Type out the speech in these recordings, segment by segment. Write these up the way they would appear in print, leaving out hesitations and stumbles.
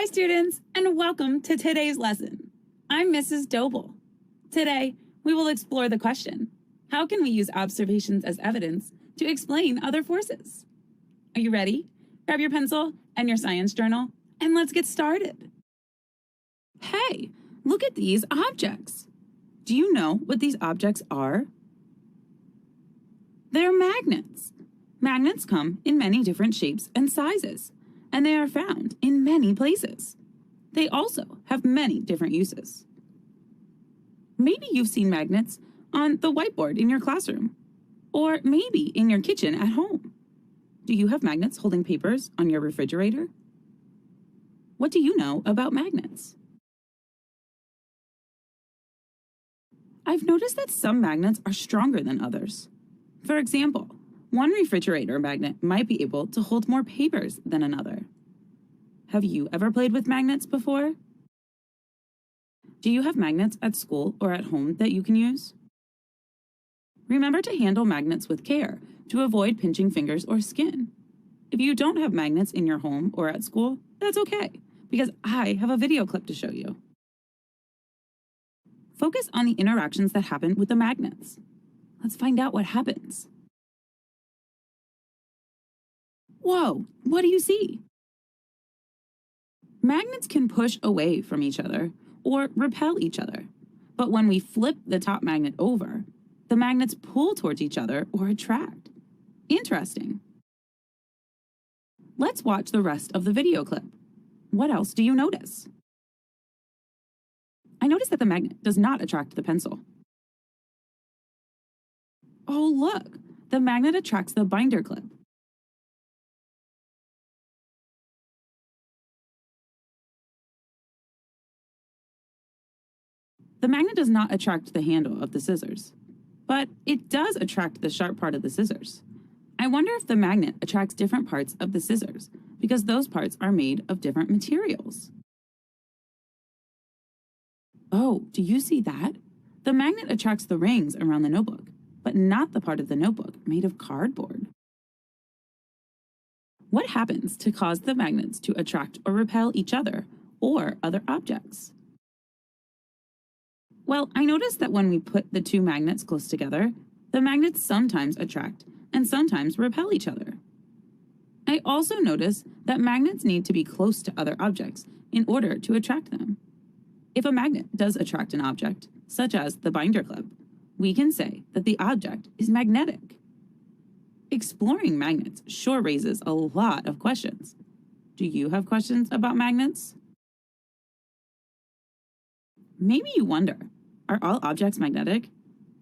Hi students, and welcome to today's lesson. I'm Mrs. Doble. Today, we will explore the question, how can we use observations as evidence to explain other forces? Are you ready? Grab your pencil and your science journal, and let's get started. Hey, look at these objects. Do you know what these objects are? They're magnets. Magnets come in many different shapes and sizes, and they are found in many places. They also have many different uses. Maybe you've seen magnets on the whiteboard in your classroom, or maybe in your kitchen at home. Do you have magnets holding papers on your refrigerator? What do you know about magnets? I've noticed that some magnets are stronger than others. For example, one refrigerator magnet might be able to hold more papers than another. Have you ever played with magnets before? Do you have magnets at school or at home that you can use? Remember to handle magnets with care to avoid pinching fingers or skin. If you don't have magnets in your home or at school, that's okay, because I have a video clip to show you. Focus on the interactions that happen with the magnets. Let's find out what happens. Whoa, what do you see? Magnets can push away from each other or repel each other, but when we flip the top magnet over, the magnets pull towards each other or attract. Interesting. Let's watch the rest of the video clip. What else do you notice? I notice that the magnet does not attract the pencil. Oh, look, the magnet attracts the binder clip. The magnet does not attract the handle of the scissors, but it does attract the sharp part of the scissors. I wonder if the magnet attracts different parts of the scissors because those parts are made of different materials. Oh, do you see that? The magnet attracts the rings around the notebook, but not the part of the notebook made of cardboard. What happens to cause the magnets to attract or repel each other or other objects? Well, I noticed that when we put the two magnets close together, the magnets sometimes attract and sometimes repel each other. I also notice that magnets need to be close to other objects in order to attract them. If a magnet does attract an object, such as the binder clip, we can say that the object is magnetic. Exploring magnets sure raises a lot of questions. Do you have questions about magnets? Maybe you wonder, are all objects magnetic?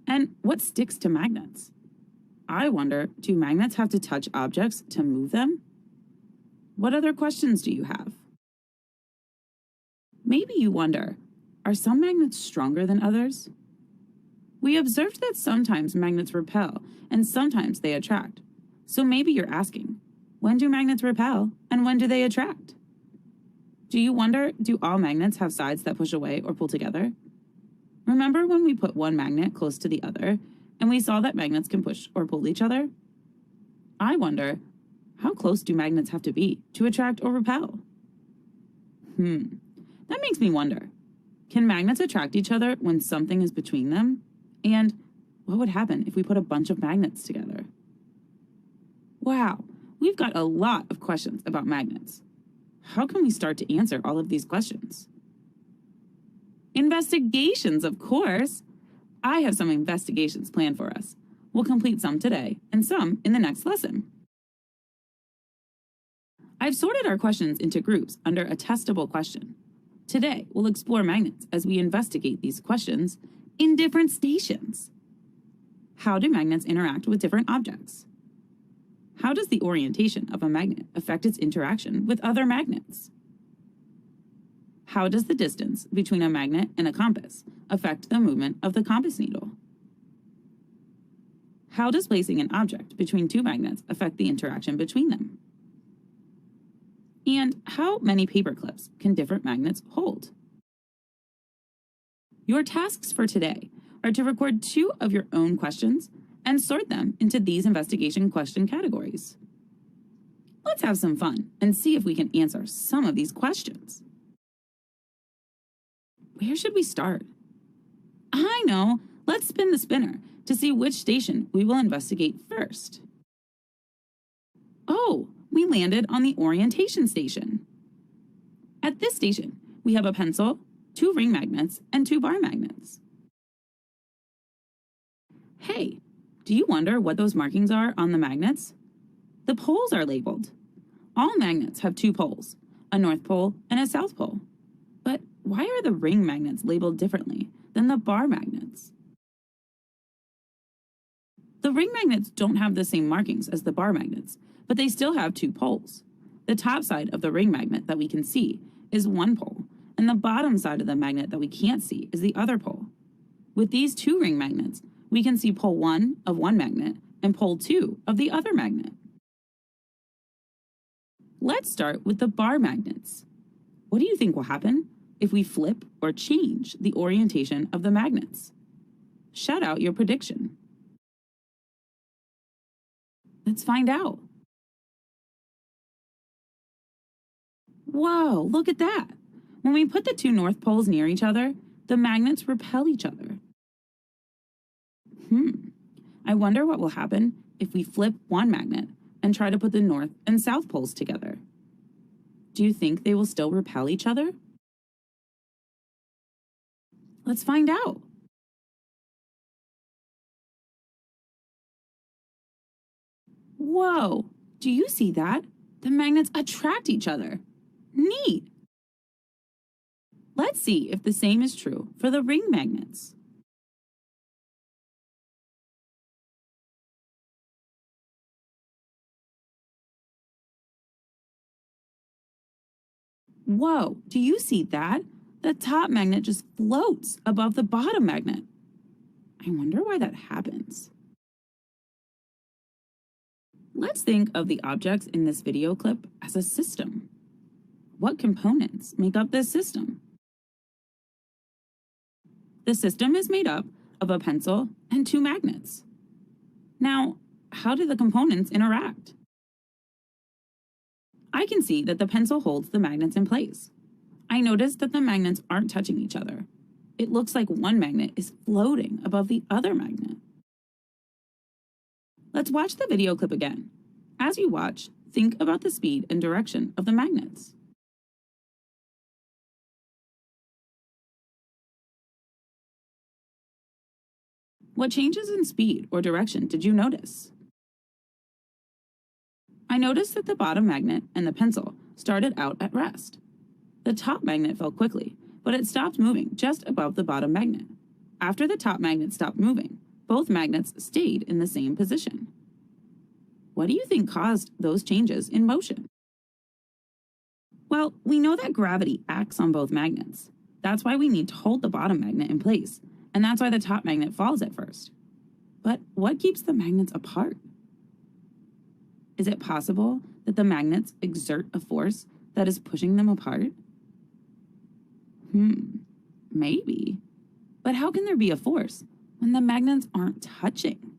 And what sticks to magnets? I wonder, do magnets have to touch objects to move them? What other questions do you have? Maybe you wonder, are some magnets stronger than others? We observed that sometimes magnets repel and sometimes they attract. So maybe you're asking, when do magnets repel and when do they attract? Do you wonder, do all magnets have sides that push away or pull together? Remember when we put one magnet close to the other and we saw that magnets can push or pull each other? I wonder, how close do magnets have to be to attract or repel? That makes me wonder, can magnets attract each other when something is between them? And what would happen if we put a bunch of magnets together? Wow, we've got a lot of questions about magnets. How can we start to answer all of these questions? Investigations, of course! I have some investigations planned for us. We'll complete some today and some in the next lesson. I've sorted our questions into groups under a testable question. Today, we'll explore magnets as we investigate these questions in different stations. How do magnets interact with different objects? How does the orientation of a magnet affect its interaction with other magnets? How does the distance between a magnet and a compass affect the movement of the compass needle? How does placing an object between two magnets affect the interaction between them? And how many paper clips can different magnets hold? Your tasks for today are to record 2 of your own questions and sort them into these investigation question categories. Let's have some fun and see if we can answer some of these questions. Where should we start? I know. Let's spin the spinner to see which station we will investigate first. Oh, we landed on the orientation station. At this station, we have a pencil, 2 ring magnets, and 2 bar magnets. Hey, do you wonder what those markings are on the magnets? The poles are labeled. All magnets have 2 poles, a north pole and a south pole. But why are the ring magnets labeled differently than the bar magnets? The ring magnets don't have the same markings as the bar magnets, but they still have 2 poles. The top side of the ring magnet that we can see is one pole, and the bottom side of the magnet that we can't see is the other pole. With these 2 ring magnets, we can see pole 1 of one magnet and pole 2 of the other magnet. Let's start with the bar magnets. What do you think will happen if we flip or change the orientation of the magnets? Shout out your prediction. Let's find out. Whoa, look at that. When we put the 2 north poles near each other, the magnets repel each other. I wonder what will happen if we flip one magnet and try to put the north and south poles together. Do you think they will still repel each other? Let's find out. Whoa, do you see that? The magnets attract each other. Neat. Let's see if the same is true for the ring magnets. Whoa, do you see that? The top magnet just floats above the bottom magnet. I wonder why that happens. Let's think of the objects in this video clip as a system. What components make up this system? The system is made up of a pencil and 2 magnets. Now, how do the components interact? I can see that the pencil holds the magnets in place. I notice that the magnets aren't touching each other. It looks like one magnet is floating above the other magnet. Let's watch the video clip again. As you watch, think about the speed and direction of the magnets. What changes in speed or direction did you notice? I noticed that the bottom magnet and the pencil started out at rest. The top magnet fell quickly, but it stopped moving just above the bottom magnet. After the top magnet stopped moving, both magnets stayed in the same position. What do you think caused those changes in motion? Well, we know that gravity acts on both magnets. That's why we need to hold the bottom magnet in place, and that's why the top magnet falls at first. But what keeps the magnets apart? Is it possible that the magnets exert a force that is pushing them apart? Maybe. But how can there be a force when the magnets aren't touching?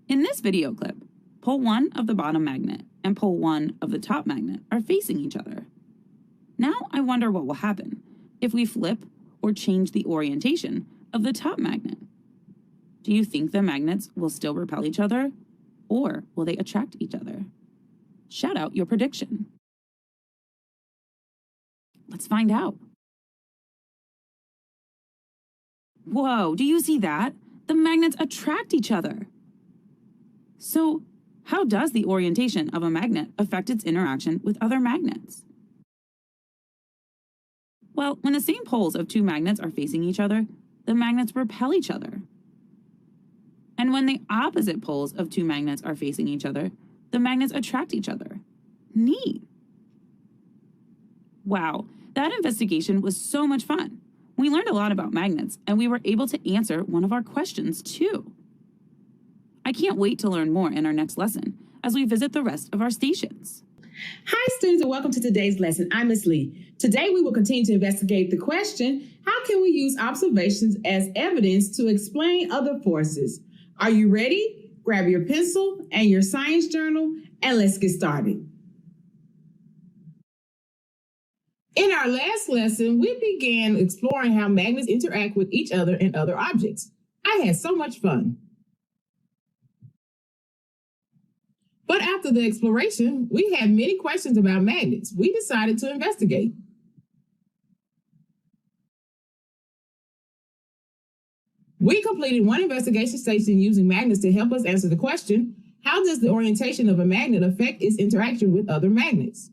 In this video clip, pole 1 of the bottom magnet and pole 1 of the top magnet are facing each other. Now I wonder what will happen if we flip or change the orientation of the top magnet. Do you think the magnets will still repel each other, or will they attract each other? Shout out your prediction. Let's find out. Whoa, do you see that? The magnets attract each other. So, how does the orientation of a magnet affect its interaction with other magnets? Well, when the same poles of 2 magnets are facing each other, the magnets repel each other. And when the opposite poles of 2 magnets are facing each other, the magnets attract each other. Neat. Wow, that investigation was so much fun. We learned a lot about magnets, and we were able to answer one of our questions, too. I can't wait to learn more in our next lesson as we visit the rest of our stations. Hi, students, and welcome to today's lesson. I'm Ms. Lee. Today, we will continue to investigate the question, how can we use observations as evidence to explain other forces? Are you ready? Grab your pencil and your science journal, and let's get started. In our last lesson, we began exploring how magnets interact with each other and other objects. I had so much fun. But after the exploration, we had many questions about magnets. We decided to investigate. We completed one investigation station using magnets to help us answer the question, how does the orientation of a magnet affect its interaction with other magnets?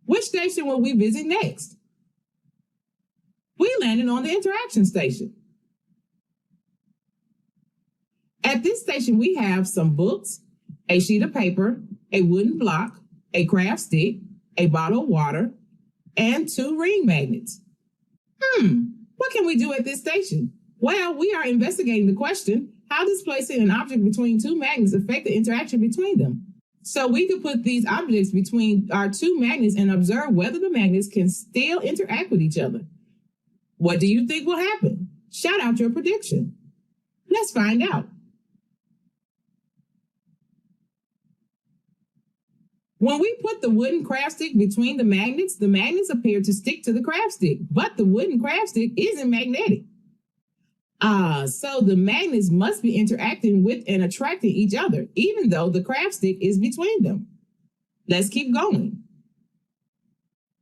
Which station will we visit next? We landed on the interaction station. At this station, we have some books, a sheet of paper, a wooden block, a craft stick, a bottle of water, and 2 ring magnets. What can we do at this station? Well, we are investigating the question, how does placing an object between 2 magnets affect the interaction between them? So we could put these objects between our 2 magnets and observe whether the magnets can still interact with each other. What do you think will happen? Shout out your prediction. Let's find out. When we put the wooden craft stick between the magnets appear to stick to the craft stick, but the wooden craft stick isn't magnetic. So the magnets must be interacting with and attracting each other, even though the craft stick is between them. Let's keep going.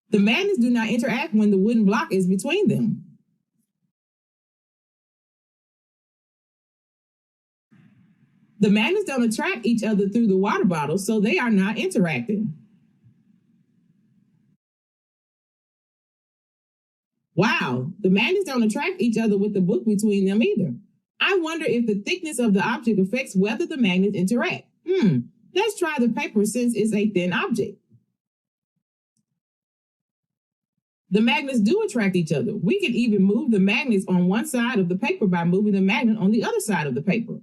The magnets do not interact when the wooden block is between them. The magnets don't attract each other through the water bottle, so they are not interacting. Wow, the magnets don't attract each other with the book between them either. I wonder if the thickness of the object affects whether the magnets interact. Let's try the paper since it's a thin object. The magnets do attract each other. We can even move the magnets on one side of the paper by moving the magnet on the other side of the paper.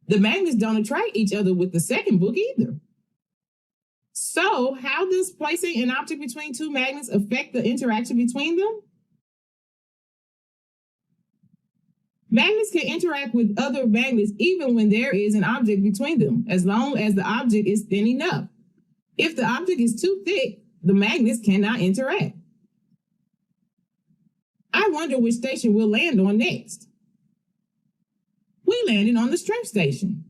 The magnets don't attract each other with the second book either. So how does placing an object between 2 magnets affect the interaction between them? Magnets can interact with other magnets even when there is an object between them, as long as the object is thin enough. If the object is too thick, the magnets cannot interact. I wonder which station we'll land on next. We landed on the strength station.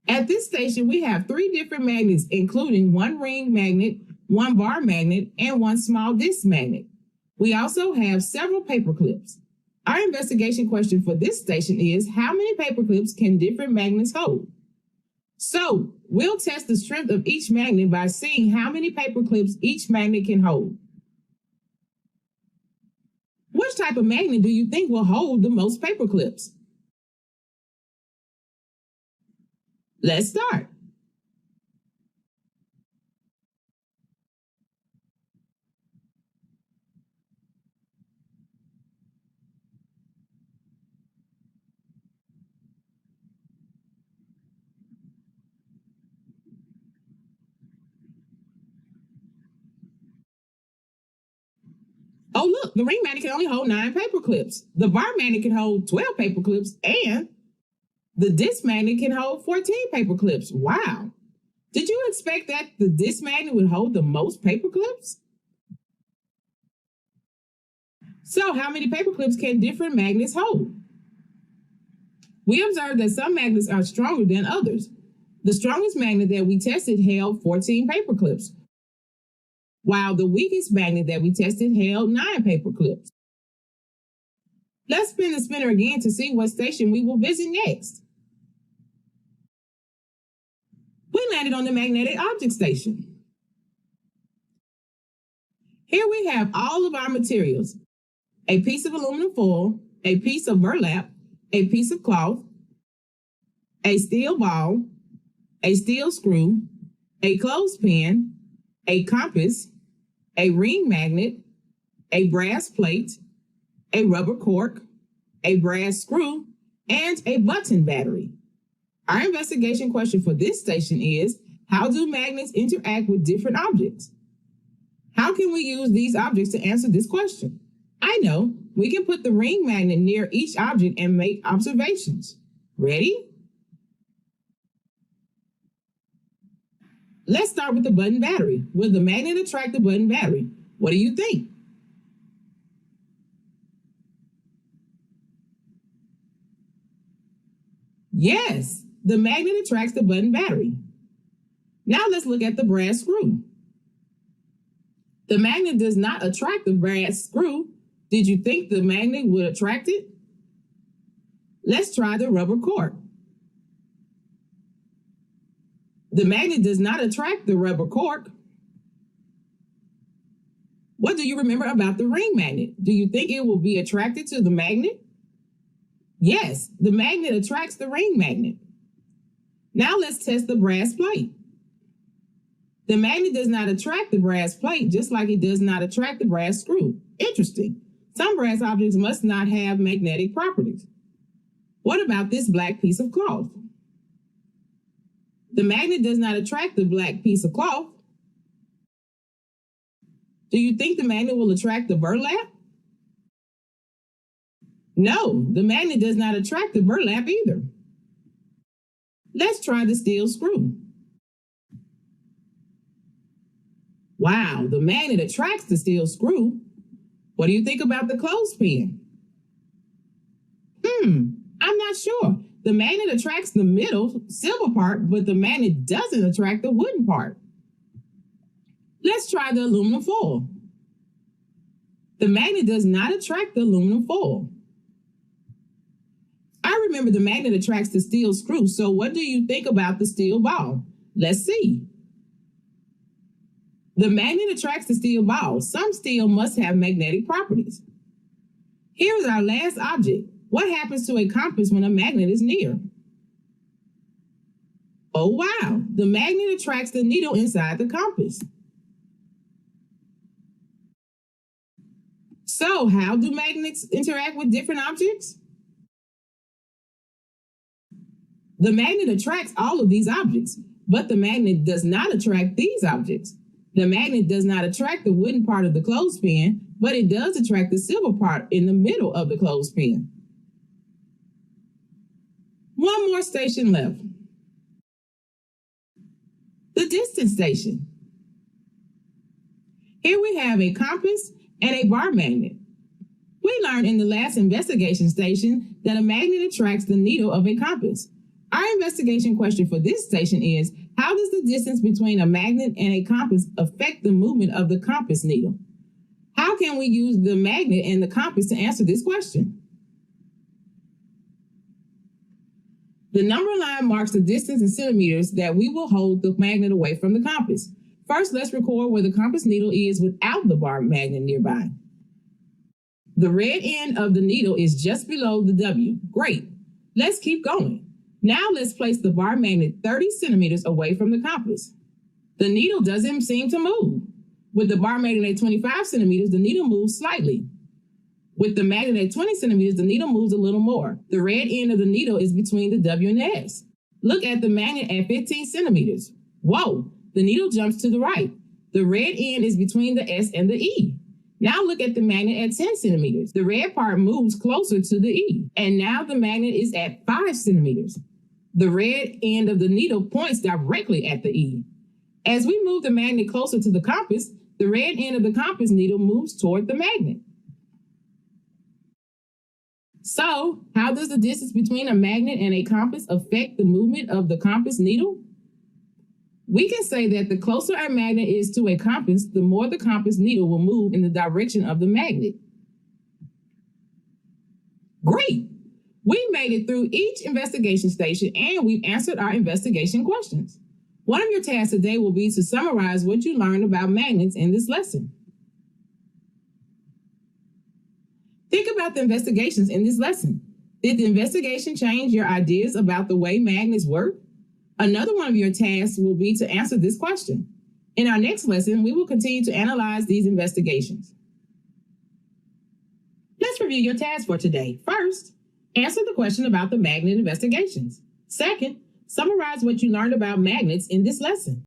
At this station, we have 3 different magnets, including 1 ring magnet, 1 bar magnet, and 1 small disc magnet. We also have several paper clips. Our investigation question for this station is, how many paper clips can different magnets hold? So we'll test the strength of each magnet by seeing how many paper clips each magnet can hold. Which type of magnet do you think will hold the most paper clips? Let's start. Oh, look, the ring magnet can only hold 9 paper clips. The bar magnet can hold 12 paper clips, and the disc magnet can hold 14 paper clips. Wow. Did you expect that the disc magnet would hold the most paper clips? So how many paper clips can different magnets hold? We observed that some magnets are stronger than others. The strongest magnet that we tested held 14 paper clips, while the weakest magnet that we tested held 9 paper clips. Let's spin the spinner again to see what station we will visit next. We landed on the magnetic object station. Here we have all of our materials: a piece of aluminum foil, a piece of burlap, a piece of cloth, a steel ball, a steel screw, a clothespin, a compass, a ring magnet, a brass plate, a rubber cork, a brass screw, and a button battery. Our investigation question for this station is, how do magnets interact with different objects? How can we use these objects to answer this question? I know, we can put the ring magnet near each object and make observations. Ready? Let's start with the button battery. Will the magnet attract the button battery? What do you think? Yes, the magnet attracts the button battery. Now let's look at the brass screw. The magnet does not attract the brass screw. Did you think the magnet would attract it? Let's try the rubber cork. The magnet does not attract the rubber cork. What do you remember about the ring magnet? Do you think it will be attracted to the magnet? Yes, the magnet attracts the ring magnet. Now let's test the brass plate. The magnet does not attract the brass plate, just like it does not attract the brass screw. Interesting. Some brass objects must not have magnetic properties. What about this black piece of cloth? The magnet does not attract the black piece of cloth. Do you think the magnet will attract the burlap? No, the magnet does not attract the burlap either. Let's try the steel screw. Wow, the magnet attracts the steel screw. What do you think about the clothespin? I'm not sure. The magnet attracts the middle silver part, but the magnet doesn't attract the wooden part. Let's try the aluminum foil. The magnet does not attract the aluminum foil. I remember the magnet attracts the steel screw, so what do you think about the steel ball? Let's see. The magnet attracts the steel ball. Some steel must have magnetic properties. Here's our last object. What happens to a compass when a magnet is near? Oh, wow. The magnet attracts the needle inside the compass. So, how do magnets interact with different objects? The magnet attracts all of these objects, but the magnet does not attract these objects. The magnet does not attract the wooden part of the clothespin, but it does attract the silver part in the middle of the clothespin. One more station left. The distance station. Here we have a compass and a bar magnet. We learned in the last investigation station that a magnet attracts the needle of a compass. Our investigation question for this station is, how does the distance between a magnet and a compass affect the movement of the compass needle? How can we use the magnet and the compass to answer this question? The number line marks the distance in centimeters that we will hold the magnet away from the compass. First, let's record where the compass needle is without the bar magnet nearby. The red end of the needle is just below the W. Great. Let's keep going. Now let's place the bar magnet 30 centimeters away from the compass. The needle doesn't seem to move. With the bar magnet at 25 centimeters, the needle moves slightly. With the magnet at 20 centimeters, the needle moves a little more. The red end of the needle is between the W and the S. Look at the magnet at 15 centimeters. Whoa, the needle jumps to the right. The red end is between the S and the E. Now look at the magnet at 10 centimeters. The red part moves closer to the E. And now the magnet is at 5 centimeters. The red end of the needle points directly at the E. As we move the magnet closer to the compass, the red end of the compass needle moves toward the magnet. So, how does the distance between a magnet and a compass affect the movement of the compass needle? We can say that the closer a magnet is to a compass, the more the compass needle will move in the direction of the magnet. Great! We made it through each investigation station and we've answered our investigation questions. One of your tasks today will be to summarize what you learned about magnets in this lesson. Think about the investigations in this lesson. Did the investigation change your ideas about the way magnets work? Another one of your tasks will be to answer this question. In our next lesson, we will continue to analyze these investigations. Let's review your tasks for today. First, answer the question about the magnet investigations. Second, summarize what you learned about magnets in this lesson.